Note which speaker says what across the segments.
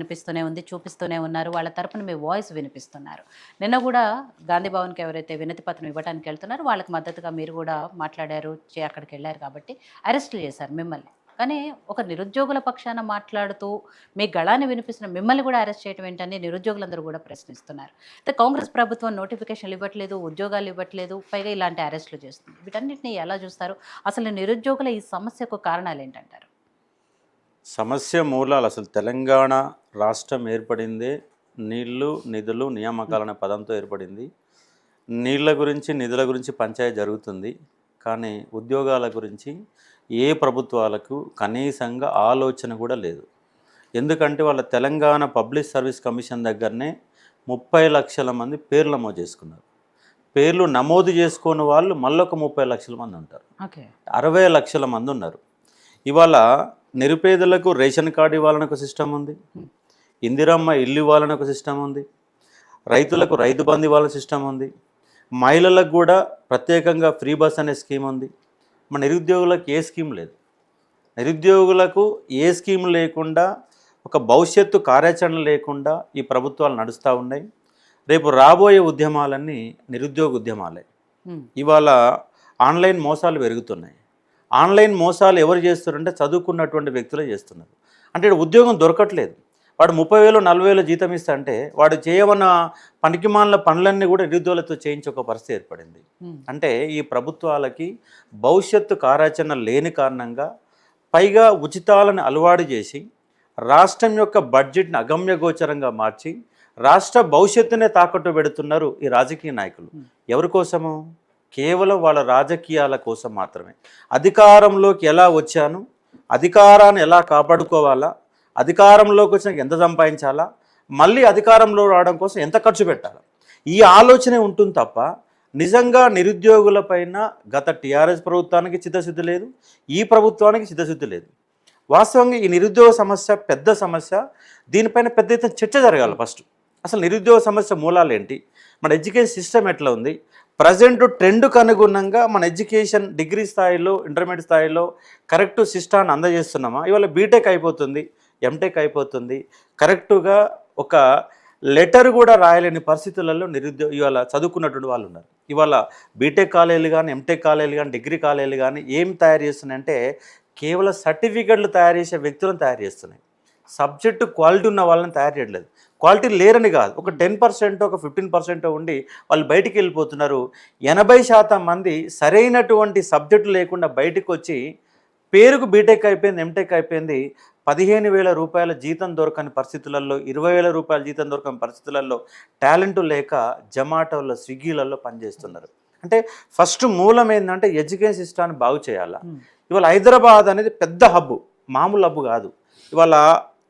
Speaker 1: వినిపిస్తూనే ఉంది, చూపిస్తూనే ఉన్నారు. వాళ్ళ తరపున మీ వాయిస్ వినిపిస్తున్నారు. నిన్న గూడా గాంధీ భవన్‌కి ఎవరైతే వినతి పత్రం ఇవ్వటానికి వెళ్తున్నారో వాళ్ళకి మద్దతుగా మీరు గూడా మాట్లాడారు. అక్కడికెళ్లారు కాబట్టి అరెస్టులు చేశారు మిమ్మల్ని. కానీ ఒక నిరుద్యోగుల పక్షాన మాట్లాడుతూ మీ గళాన్ని వినిపిస్తున్న మిమ్మల్ని గూడా అరెస్ట్ చేయడం ఏంటని నిరుద్యోగులందరూ గూడా ప్రశ్నిస్తున్నారు. అయితే కాంగ్రెస్ ప్రభుత్వం నోటిఫికేషన్‌లు ఇవ్వట్లేదు, ఉద్యోగాలు ఇవ్వట్లేదు, పైగా ఇలాంటి అరెస్టులు చేస్తుంది. వీటన్నిటిని ఎలా చూస్తారు? అసలు నిరుద్యోగుల ఈ సమస్యకు కారణాలేంటంటారు?
Speaker 2: సమస్య మూలాలు అసలు తెలంగాణ రాష్ట్రం ఏర్పడిందే నీళ్లు, నిధులు, నియామకాలు అనే పదంతో ఏర్పడింది. నీళ్ల గురించి, నిధుల గురించి పంచాయతీ జరుగుతుంది. కానీ ఉద్యోగాల గురించి ఏ ప్రభుత్వాలకు కనీసంగా ఆలోచన కూడా లేదు. ఎందుకంటే వాళ్ళ తెలంగాణ పబ్లిక్ సర్వీస్ కమిషన్ దగ్గరనే 30 లక్షల మంది పేర్లు నమోదు చేసుకున్నారు. పేర్లు నమోదు చేసుకున్న వాళ్ళు మళ్ళొక 30 లక్షల మంది ఉంటారు. 60 లక్షల మంది ఉన్నారు. ఇవాళ నిరుపేదలకు రేషన్ కార్డు ఇవ్వాలని ఒక సిస్టమ్ ఉంది, ఇందిరమ్మ ఇల్లు ఇవ్వాలని ఒక సిస్టమ్ ఉంది, రైతులకు రైతు బంధు ఇవ్వాలని సిస్టమ్ ఉంది, మహిళలకు కూడా ప్రత్యేకంగా ఫ్రీ బస్ అనే స్కీమ్ ఉంది. మన నిరుద్యోగులకు ఏ స్కీమ్ లేదు. నిరుద్యోగులకు ఏ స్కీమ్ లేకుండా, ఒక భవిష్యత్తు కార్యాచరణ లేకుండా ఈ ప్రభుత్వాలు నడుస్తూ ఉన్నాయి. రేపు రాబోయే ఉద్యమాలన్నీ నిరుద్యోగ ఉద్యమాలే. ఇవాళ ఆన్లైన్ మోసాలు పెరుగుతున్నాయి. ఆన్లైన్ మోసాలు ఎవరు చేస్తున్నారంటే చదువుకున్నటువంటి వ్యక్తులే చేస్తున్నారు. అంటే ఉద్యోగం దొరకట్లేదు. వాడు 30,000 40,000 జీతం ఇస్తా అంటే వాడు చేయమన్న పనికిమాలిన పనులన్నీ కూడా నిరుద్యోగులతో చేయించే ఒక పరిస్థితి ఏర్పడింది. అంటే ఈ ప్రభుత్వాలకి భవిష్యత్తు కార్యాచరణ లేని కారణంగా, పైగా ఉచితాలను అలవాటు చేసి రాష్ట్రం యొక్క బడ్జెట్ని అగమ్యగోచరంగా మార్చి రాష్ట్ర భవిష్యత్తునే తాకట్టు పెడుతున్నారు ఈ రాజకీయ నాయకులు. ఎవరి కోసము? కేవలం వాళ్ళ రాజకీయాల కోసం మాత్రమే. అధికారంలోకి ఎలా వచ్చాను, అధికారాన్ని ఎలా కాపాడుకోవాలా, అధికారంలోకి వచ్చినాక ఎంత సంపాదించాలా, మళ్ళీ అధికారంలో రావడం కోసం ఎంత ఖర్చు పెట్టాలా, ఈ ఆలోచనే ఉంటుంది తప్ప నిజంగా నిరుద్యోగులపైన గత టీఆర్ఎస్ ప్రభుత్వానికి చిత్తశుద్ధి లేదు, ఈ ప్రభుత్వానికి చిత్తశుద్ధి లేదు. వాస్తవంగా ఈ నిరుద్యోగ సమస్య పెద్ద సమస్య. దీనిపైన పెద్ద ఎత్తున చర్చ జరగాలి. ఫస్ట్ అసలు నిరుద్యోగ సమస్య మూలాలు ఏంటి, మన ఎడ్యుకేషన్ సిస్టమ్ ఎట్లా ఉంది, ప్రజెంట్ ట్రెండ్కు అనుగుణంగా మన ఎడ్యుకేషన్ డిగ్రీ స్థాయిలో, ఇంటర్మీడియట్ స్థాయిలో కరెక్ట్ సిస్టాన్ని అందజేస్తున్నామా? ఇవాళ బీటెక్ అయిపోతుంది, ఎంటెక్ అయిపోతుంది, కరెక్టుగా ఒక లెటర్ కూడా రాయలేని పరిస్థితులలో ఇవాళ చదువుకున్నటువంటి వాళ్ళు ఉన్నారు. ఇవాళ బీటెక్ కాలేజీలు కానీ, ఎంటెక్ కాలేజీలు కానీ, డిగ్రీ కాలేజీలు కానీ ఏం తయారు చేస్తున్నాయంటే కేవలం సర్టిఫికెట్లు తయారు చేసే వ్యక్తులను తయారు చేస్తున్నాయి. సబ్జెక్టు క్వాలిటీ ఉన్న వాళ్ళని తయారు చేయట్లేదు. క్వాలిటీ లేరని కాదు, ఒక 10% ఒక 15% ఉండి వాళ్ళు బయటికి వెళ్ళిపోతున్నారు. 80% మంది సరైనటువంటి సబ్జెక్టు లేకుండా బయటకు వచ్చి పేరుకు బీటెక్ అయిపోయింది, ఎంటెక్ అయిపోయింది, 15,000 రూపాయల జీతం దొరకని పరిస్థితులలో, 20,000 రూపాయల జీతం దొరకని పరిస్థితులలో టాలెంట్ లేక జొమాటోలో, స్విగ్గీలలో పనిచేస్తున్నారు. అంటే ఫస్ట్ మూలం ఏంటంటే ఎడ్యుకేషన్ సిస్టాన్ని బాగు చేయాలా. ఇవాళ హైదరాబాద్ అనేది పెద్ద హబ్బు, మామూలు హబ్బు కాదు. ఇవాళ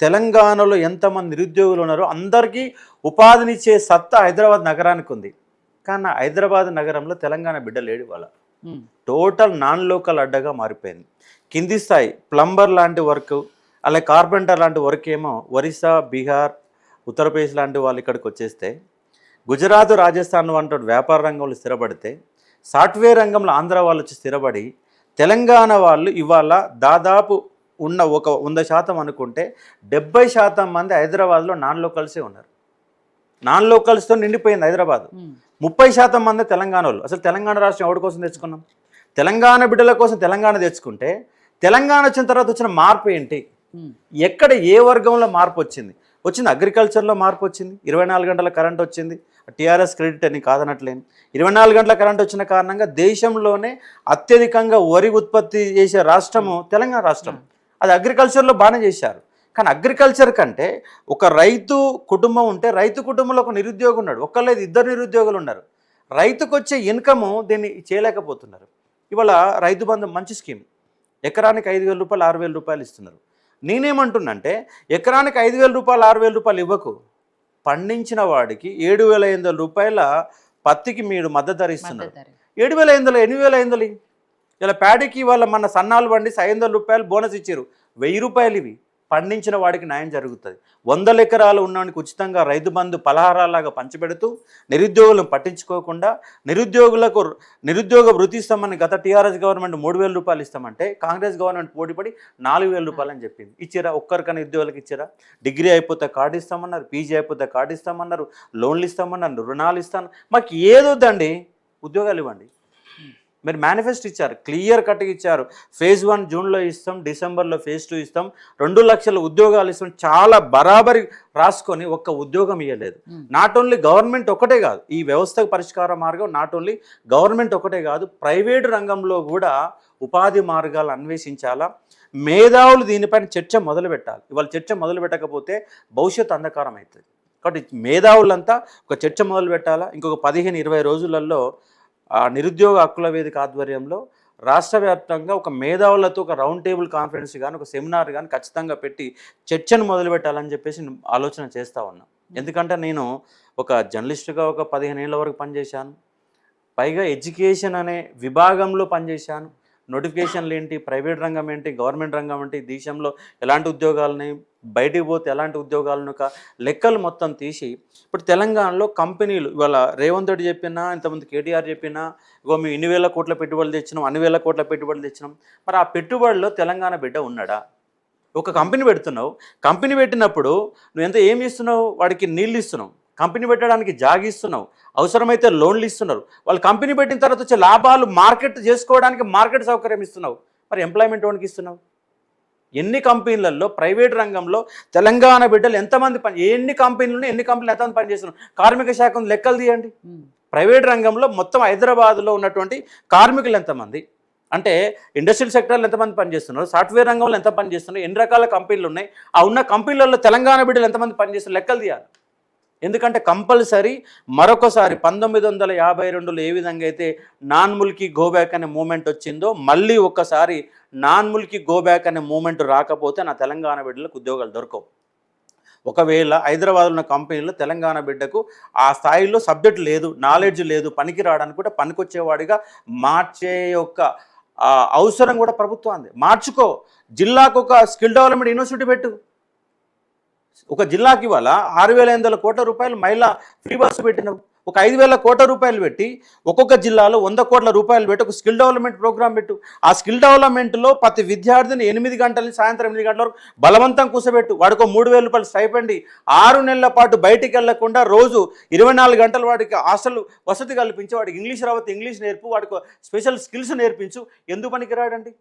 Speaker 2: తెలంగాణలో ఎంతమంది నిరుద్యోగులు ఉన్నారో అందరికీ ఉపాధినిచ్చే సత్తా హైదరాబాద్ నగరానికి ఉంది. కానీ హైదరాబాద్ నగరంలో తెలంగాణ బిడ్డ లేడు. ఇవాళ టోటల్ నాన్ లోకల్ అడ్డగా మారిపోయింది. కింది స్థాయి ప్లంబర్ లాంటి వర్క్, అలాగే కార్పెంటర్ లాంటి వర్క్ ఏమో ఒరిస్సా, బీహార్, ఉత్తరప్రదేశ్ లాంటి వాళ్ళు ఇక్కడికి వచ్చేస్తే, గుజరాత్, రాజస్థాన్ వంటి వ్యాపార రంగంలో స్థిరపడితే, సాఫ్ట్వేర్ రంగంలో ఆంధ్ర వాళ్ళు వచ్చి స్థిరపడి, తెలంగాణ వాళ్ళు ఇవాళ దాదాపు ఉన్న ఒక 100% అనుకుంటే 70% మంది హైదరాబాద్లో నాన్ లోకల్సే ఉన్నారు. నాన్ లోకల్స్తో నిండిపోయింది హైదరాబాద్. 30% మంది తెలంగాణ వాళ్ళు. అసలు తెలంగాణ రాష్ట్రం ఎవరి కోసం తెచ్చుకున్నాం? తెలంగాణ బిడ్డల కోసం తెలంగాణ తెచ్చుకుంటే తెలంగాణ వచ్చిన తర్వాత వచ్చిన మార్పు ఏంటి? ఎక్కడ ఏ వర్గంలో మార్పు వచ్చింది? అగ్రికల్చర్లో మార్పు వచ్చింది. 24 గంటల కరెంట్ వచ్చింది. టీఆర్ఎస్ క్రెడిట్ అని కాదనట్లేను. 24 గంటల కరెంట్ వచ్చిన కారణంగా దేశంలోనే అత్యధికంగా వరి ఉత్పత్తి చేసే రాష్ట్రము తెలంగాణ రాష్ట్రం. అది అగ్రికల్చర్లో బాగానే చేశారు. కానీ అగ్రికల్చర్ కంటే ఒక రైతు కుటుంబం ఉంటే, రైతు కుటుంబంలో ఒక నిరుద్యోగి ఉన్నాడు, ఒక్కలేదు 2 నిరుద్యోగులు ఉన్నారు. రైతుకు వచ్చే ఇన్కము దీన్ని చేయలేకపోతున్నారు. ఇవాళ రైతు బంధు మంచి స్కీమ్, ఎకరానికి 5,000 రూపాయలు, 6,000 రూపాయలు ఇస్తున్నారు. నేనేమంటున్నంటే ఎకరానికి 5,000 రూపాయలు, 6,000 రూపాయలు ఇవ్వకు, పండించిన వాడికి 7,500 రూపాయల పత్తికి మీరు మద్దతు ధర ఇస్తున్నారు. 7,500, 8,500. ఇలా ప్యాడీకి ఇవాళ మన సన్నాలు బండి 500 రూపాయలు బోనస్ ఇచ్చారు. 1,000 రూపాయలు ఇవి. పండించిన వాడికి న్యాయం జరుగుతుంది. 100 ఎకరాలు ఉన్నవానికి ఉచితంగా రైతు బంధు పలహారాలాగా పంచిపెడుతూ నిరుద్యోగులను పట్టించుకోకుండా నిరుద్యోగ వృత్తి ఇస్తామని గత టీఆర్ఎస్ గవర్నమెంట్ 3,000 రూపాయలు ఇస్తామంటే కాంగ్రెస్ గవర్నమెంట్ పోటీపడి 4,000 రూపాయలు అని చెప్పింది. ఇచ్చారా? ఒక్కరికన్నా నిరుద్యోగులకు ఇచ్చారా? డిగ్రీ అయిపోతే కార్డు ఇస్తామన్నారు, పీజీ అయిపోతే కార్డు ఇస్తామన్నారు, లోన్లు ఇస్తామన్నారు, రుణాలు ఇస్తాను. మాకు ఏదొద్దండి, ఉద్యోగాలు ఇవ్వండి. మీరు మేనిఫెస్టో ఇచ్చారు, క్లియర్ కట్గా ఇచ్చారు. ఫేజ్ 1 జూన్లో ఇస్తాం, డిసెంబర్లో ఫేజ్ 2 ఇస్తాం, 2 లక్షల ఉద్యోగాలు ఇస్తాం. చాలా బరాబరి రాసుకొని ఒక్క ఉద్యోగం ఇవ్వలేదు. నాట్ ఓన్లీ గవర్నమెంట్ ఒకటే కాదు, ఈ వ్యవస్థకు పరిష్కార మార్గం నాట్ ఓన్లీ గవర్నమెంట్ ఒకటే కాదు, ప్రైవేటు రంగంలో కూడా ఉపాధి మార్గాలు అన్వేషించాలా. మేధావులు దీనిపైన చర్చ మొదలు పెట్టాలి. ఇవాళ చర్చ మొదలు పెట్టకపోతే భవిష్యత్తు అంధకారం అవుతుంది. కాబట్టి మేధావులంతా ఒక చర్చ మొదలు పెట్టాలా. ఇంకొక 15-20 రోజులలో నిరుద్యోగ హక్కుల వేదిక ఆధ్వర్యంలో రాష్ట్ర వ్యాప్తంగా ఒక మేధావులతో ఒక రౌండ్ టేబుల్ కాన్ఫరెన్స్ కానీ ఒక సెమినార్ కానీ ఖచ్చితంగా పెట్టి చర్చను మొదలు పెట్టాలని చెప్పేసి ఆలోచన చేస్తూ ఉన్నాం. ఎందుకంటే నేను ఒక జర్నలిస్టుగా ఒక 15 ఏళ్ళ వరకు పనిచేశాను. పైగా ఎడ్యుకేషన్ అనే విభాగంలో పనిచేశాను. నోటిఫికేషన్లు ఏంటి, ప్రైవేట్ రంగం ఏంటి, గవర్నమెంట్ రంగం ఏంటి, దేశంలో ఎలాంటి ఉద్యోగాలని, బయటికి పోతే ఎలాంటి ఉద్యోగాలను ఒక లెక్కలు మొత్తం తీసి ఇప్పుడు తెలంగాణలో కంపెనీలు ఇవాళ రేవంత్ రెడ్డి చెప్పినా, ఇంతమంది కేటీఆర్ చెప్పినా, ఇగో మేము ఇన్ని వేల కోట్ల పెట్టుబడులు తెచ్చినాం, అన్ని వేల కోట్ల పెట్టుబడులు తెచ్చినాం. మరి ఆ పెట్టుబడిలో తెలంగాణ బిడ్డ ఉన్నాడా? ఒక కంపెనీ పెడుతున్నావు, కంపెనీ పెట్టినప్పుడు నువ్వు ఏమి ఇస్తున్నావు? వాడికి నీళ్ళు ఇస్తున్నావు, కంపెనీ పెట్టడానికి జాగిస్తున్నావు, అవసరమైతే లోన్లు ఇస్తున్నారు. వాళ్ళు కంపెనీ పెట్టిన తర్వాత వచ్చే లాభాలు మార్కెట్ చేసుకోవడానికి మార్కెట్ సౌకర్యం ఇస్తున్నావు. మరి ఎంప్లాయ్మెంట్ వానికి ఇస్తున్నావు. ఎన్ని కంపెనీలలో ప్రైవేట్ రంగంలో తెలంగాణ బిడ్డలు ఎంతమంది ఎన్ని కంపెనీలు ఎంతమంది పనిచేస్తున్నారు? కార్మిక శాఖ లెక్కలు తీయండి. ప్రైవేట్ రంగంలో మొత్తం హైదరాబాద్లో ఉన్నటువంటి కార్మికులు ఎంతమంది, అంటే ఇండస్ట్రియల్ సెక్టర్లో ఎంతమంది పనిచేస్తున్నారు, సాఫ్ట్వేర్ రంగంలో ఎంత పనిచేస్తున్నారు, ఎన్ని రకాల కంపెనీలు ఉన్నాయి, ఆ ఉన్న కంపెనీలలో తెలంగాణ బిడ్డలు ఎంతమంది పనిచేస్తున్నారు లెక్కలు తీయాలి. ఎందుకంటే కంపల్సరీ మరొకసారి 1952లో ఏ విధంగా అయితే నాన్ ముల్కీ గోబ్యాక్ అనే మూమెంట్ వచ్చిందో మళ్ళీ ఒక్కసారి నాన్ ముల్కీ గోబ్యాక్ అనే మూమెంట్ రాకపోతే నా తెలంగాణ బిడ్డలకు ఉద్యోగాలు దొరకవు. ఒకవేళ హైదరాబాద్లో ఉన్న కంపెనీలో తెలంగాణ బిడ్డకు ఆ స్థాయిలో సబ్జెక్ట్ లేదు, నాలెడ్జ్ లేదు, పనికి రావడానికి కూడా పనికొచ్చేవాడిగా మార్చే యొక్క అవసరం కూడా ప్రభుత్వాన్ని. మార్చుకో, జిల్లాకు ఒక స్కిల్ డెవలప్మెంట్ యూనివర్సిటీ పెట్టు. ఒక జిల్లాకి ఇవాళ 6,500 కోట్ల రూపాయలు మహిళా ఫ్రీ బస్సు పెట్టినావు. ఒక 5,000 కోట్ల రూపాయలు పెట్టి ఒక్కొక్క జిల్లాలో 100 కోట్ల రూపాయలు పెట్టి ఒక స్కిల్ డెవలప్మెంట్ ప్రోగ్రామ్ పెట్టు. ఆ స్కిల్ డెవలప్మెంట్లో ప్రతి విద్యార్థిని 8 గంటల నుంచి సాయంత్రం 8 గంటల వరకు బలవంతం కూర్చోబెట్టు. వాడికి 3,000 రూపాయలు స్టైపెండ్, 6 నెలల పాటు బయటికి వెళ్లకుండా రోజు 24 గంటలు వాడికి హాస్టల్ వసతి కల్పించి, వాడికి ఇంగ్లీష్ రావద్దు ఇంగ్లీష్ నేర్పు, వాడికి స్పెషల్ స్కిల్స్ నేర్పించు. ఎందుకు పనికిరాడండి?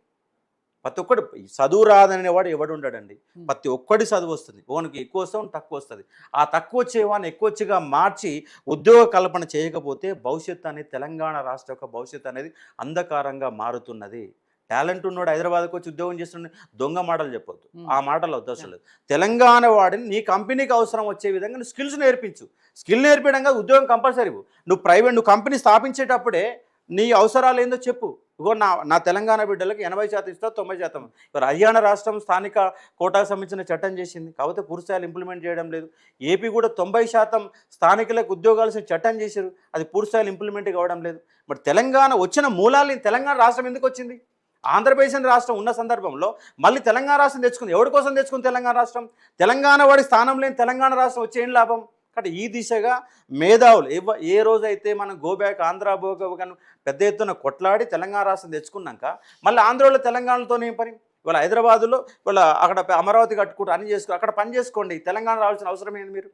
Speaker 2: ప్రతి ఒక్కడు చదువు రాదనేవాడు ఎవడు ఉండడండి. ప్రతి ఒక్కడి చదువు వస్తుంది, ఓనికి ఎక్కువ వస్తుంది, తక్కువ వస్తుంది. ఆ తక్కువ వచ్చేవాడిని ఎక్కువ వచ్చేగా మార్చి ఉద్యోగ కల్పన చేయకపోతే భవిష్యత్తు అనేది తెలంగాణ రాష్ట్ర యొక్క భవిష్యత్తు అనేది అంధకారంగా మారుతున్నది. టాలెంట్ ఉన్నవాడు హైదరాబాద్కి వచ్చి ఉద్యోగం చేస్తున్న దొంగ మాటలు చెప్పొద్దు, ఆ మాటలు వద్దు. లేదు, తెలంగాణ వాడిని నీ కంపెనీకి అవసరం వచ్చే విధంగా నువ్వు స్కిల్స్ నేర్పించు. స్కిల్ నేర్పించడంగా ఉద్యోగం కంపల్సరీ. నువ్వు కంపెనీ స్థాపించేటప్పుడే నీ అవసరాలు ఏందో చెప్పు. ఇగో నా తెలంగాణ బిడ్డలకు 80% ఇస్తా, 90%. ఇప్పుడు హర్యానా రాష్ట్రం స్థానిక కోటాకు సంబంధించిన చట్టం చేసింది, కాకపోతే పూర్తిస్థాయిలో ఇంప్లిమెంట్ చేయడం లేదు. ఏపీ కూడా 90% స్థానికులకు ఉద్యోగాలు చట్టం చేశారు, అది పూర్తిస్థాయిలో ఇంప్లిమెంట్ కావడం లేదు. మరి తెలంగాణ వచ్చిన మూలాలు తెలంగాణ రాష్ట్రం ఎందుకు వచ్చింది? ఆంధ్రప్రదేశ్ రాష్ట్రం ఉన్న సందర్భంలో మళ్ళీ తెలంగాణ రాష్ట్రం తెచ్చుకుంది. ఎవరి కోసం తెచ్చుకుంది తెలంగాణ రాష్ట్రం? తెలంగాణ వాడి స్థానం లేని తెలంగాణ రాష్ట్రం వచ్చే ఏం లాభం? కాబట్టి ఈ దిశగా మేధావులు ఏ రోజైతే మనం గోబ్యాక్ ఆంధ్ర బోగను పెద్ద ఎత్తున కొట్లాడి తెలంగాణ రాష్ట్రం తెచ్చుకున్నాక మళ్ళీ ఆంధ్రలో తెలంగాణతో ఏం పని? ఇవాళ హైదరాబాదులో ఇవాళ అక్కడ అమరావతి కట్టుకుంటూ అన్ని చేసుకో, అక్కడ పని చేసుకోండి. తెలంగాణ రావాల్సిన అవసరం ఏంది? మీరు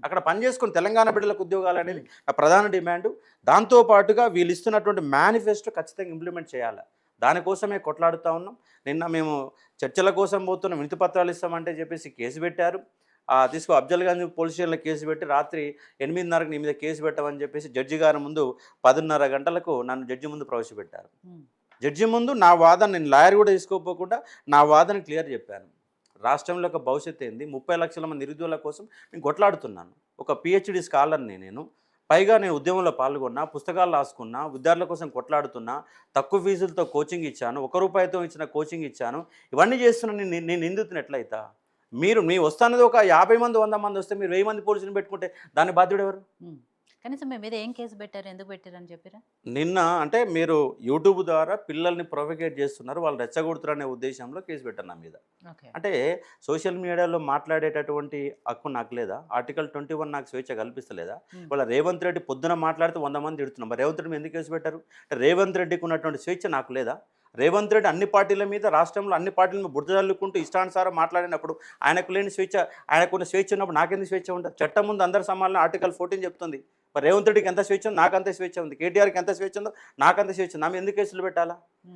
Speaker 2: అక్కడ పని చేసుకుని తెలంగాణ బిడ్డలకు ఉద్యోగాలు అనేది నా ప్రధాన డిమాండు. దాంతోపాటుగా వీళ్ళు ఇస్తున్నటువంటి మేనిఫెస్టో ఖచ్చితంగా ఇంప్లిమెంట్ చేయాలి. దానికోసమే కొట్లాడుతూ ఉన్నాం. నిన్న మేము చర్చల కోసం పోతున్నాం, వినతి పత్రాలు ఇస్తామంటే చెప్పేసి కేసు పెట్టారు. అఫ్జల్ గంజ్ పోలీస్ స్టేషన్లో కేసు పెట్టి రాత్రి 8:30కి నీ మీద కేసు పెట్టమని చెప్పేసి జడ్జి గారి ముందు 10:30 గంటలకు నన్ను జడ్జి ముందు ప్రవేశపెట్టారు. జడ్జి ముందు నా వాదన, నేను లాయర్ కూడా తీసుకోపోకుండా నా వాదన క్లియర్ చెప్పాను. రాష్ట్రంలో ఒక భవిష్యత్తు ఏంది, 30 లక్షల మంది నిరుద్యోగుల కోసం నేను కొట్లాడుతున్నాను. ఒక పిహెచ్డి స్కాలర్ని నేను. పైగా నేను ఉద్యమంలో పాల్గొన్నా, పుస్తకాలు రాసుకున్నా, విద్యార్థుల కోసం కొట్లాడుతున్నా, తక్కువ ఫీజులతో కోచింగ్ ఇచ్చాను, 1 రూపాయితో ఇచ్చిన కోచింగ్ ఇచ్చాను. ఇవన్నీ చేస్తున్నా నేను నిందితుని ఎట్లయితా? మీ వస్తున్నది ఒక 50 మంది 100 మంది వస్తే మీరు 1000 మంది పోలీసులు పెట్టుకుంటే దాని బాధ్యుడు ఎవరు?
Speaker 1: కనీసం మీ మీద ఏం కేసు పెట్టారు, ఎందుకు పెట్టారని చెప్పారా?
Speaker 2: నిన్న అంటే మీరు యూట్యూబ్ ద్వారా పిల్లల్ని ప్రొవోకేట్ చేస్తున్నారు, వాళ్ళు రెచ్చగొడుతున్నారు అనే ఉద్దేశంలో కేసు పెట్టాను నా మీద.
Speaker 1: ఓకే.
Speaker 2: అంటే సోషల్ మీడియాలో మాట్లాడేటటువంటి హక్కు నాకు లేదా? ఆర్టికల్ 21 నాకు స్వేచ్ఛ కల్పిస్తలేదా? వాళ్ళ రేవంత్ రెడ్డి పొద్దున మాట్లాడితే 100 మంది తిడుతున్నాం, మరి రేవంత్ రెడ్డి మీద ఎందుకు కేసు పెట్టారు? అంటే రేవంత్ రెడ్డికి ఉన్నటువంటి స్వేచ్ఛ నాకు లేదా? రేవంత్ రెడ్డి అన్ని పార్టీల మీద, రాష్ట్రంలో అన్ని పార్టీల మీద బురద జల్లుకుంటూ ఇష్టానుసారం మాట్లాడినప్పుడు ఆయనకు లేని స్వేచ్ఛ, ఆయనకున్న స్వేచ్ఛ ఉన్నప్పుడు నాకెందుకు స్వేచ్ఛ ఉంటుంది? చట్టం ముందు అందరి సమానం ఆర్టికల్ 14 చెప్తుంది. మరి రేవంత్ రెడ్డికి ఎంత స్వేచ్ఛ ఉంది, నాకు అంత స్వేచ్ఛ ఉంది. కేటీఆర్కి ఎంత స్వేచ్ఛ ఉందో నాకు అంత స్వేచ్ఛ ఉంది. ఆమె ఎందుకు కేసులు పెట్టాలా?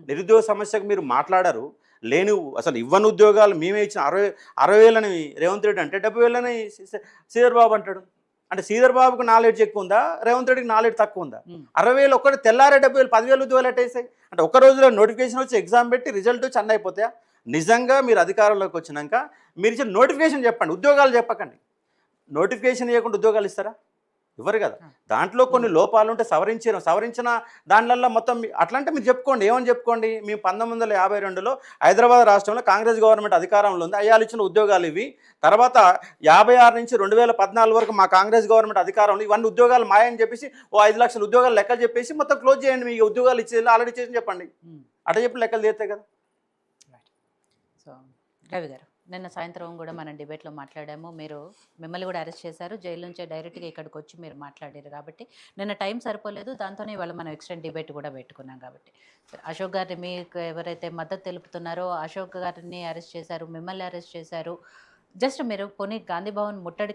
Speaker 2: నిరుద్యోగ సమస్యకు మీరు మాట్లాడారు, లేని అసలు ఇవ్వని ఉద్యోగాలు మేమే ఇచ్చిన 60,000 రేవంత్ రెడ్డి అంటే 70,000 శ్రీధర్ బాబు అంటాడు. అంటే శ్రీధర్ బాబుకు నాలెడ్జ్ ఎక్కువ ఉందా, రేవంత్ రెడ్డికి నాలెడ్జ్ తక్కువ ఉందా? 60,000 ఒక్కటి తెల్లారే 70,000 10,000 ఉద్యోగాలు ఎట్టేసాయి. అంటే ఒక రోజులో నోటిఫికేషన్ వచ్చి ఎగ్జామ్ పెట్టి రిజల్ట్ వచ్చి అన్నీ అయిపోతాయా? నిజంగా మీరు అధికారంలోకి వచ్చినాక మీరు ఇచ్చిన నోటిఫికేషన్ చెప్పండి, ఉద్యోగాలు చెప్పకండి. నోటిఫికేషన్ ఇవ్వకుండా ఉద్యోగాలు ఇస్తారా? ఇవ్వరు కదా. దాంట్లో కొన్ని లోపాలు ఉంటే సవరించిన దానివల్ల మొత్తం అట్లంటే మీరు చెప్పుకోండి, ఏమని చెప్పుకోండి. మేము 1952లో హైదరాబాద్ రాష్ట్రంలో కాంగ్రెస్ గవర్నమెంట్ అధికారంలో ఉంది, అయ్యాలు ఇచ్చిన ఉద్యోగాలు ఇవి. తర్వాత 56 నుంచి 2014 వరకు మా కాంగ్రెస్ గవర్నమెంట్ అధికారంలో ఇవన్నీ ఉద్యోగాలు మాయని చెప్పేసి 5 లక్షల ఉద్యోగాలు లెక్కలు చెప్పేసి మొత్తం క్లోజ్ చేయండి, మీ ఉద్యోగాలు ఇచ్చేది ఆల్రెడీ చేసి చెప్పండి. అట్లా చెప్పి లెక్కలు తీస్తాయి కదా.
Speaker 1: సో రవి గారు, నిన్న సాయంత్రం కూడా మనం డిబేట్లో మాట్లాడాము, మిమ్మల్ని కూడా అరెస్ట్ చేశారు, జైలు నుంచే డైరెక్ట్గా ఇక్కడికి వచ్చి మీరు మాట్లాడారు కాబట్టి నిన్న టైం సరిపోలేదు, దాంతోనే ఇవాళ మనం ఎక్స్టెండ్ డిబేట్ కూడా పెట్టుకున్నాం కాబట్టి. అశోక్ గారిని మీకు ఎవరైతే మద్దతు తెలుపుతున్నారో అశోక్ గారిని అరెస్ట్ చేశారు, మిమ్మల్ని అరెస్ట్ చేశారు, జస్ట్ మీరు పోనీ గాంధీ భవన్ ముట్టడి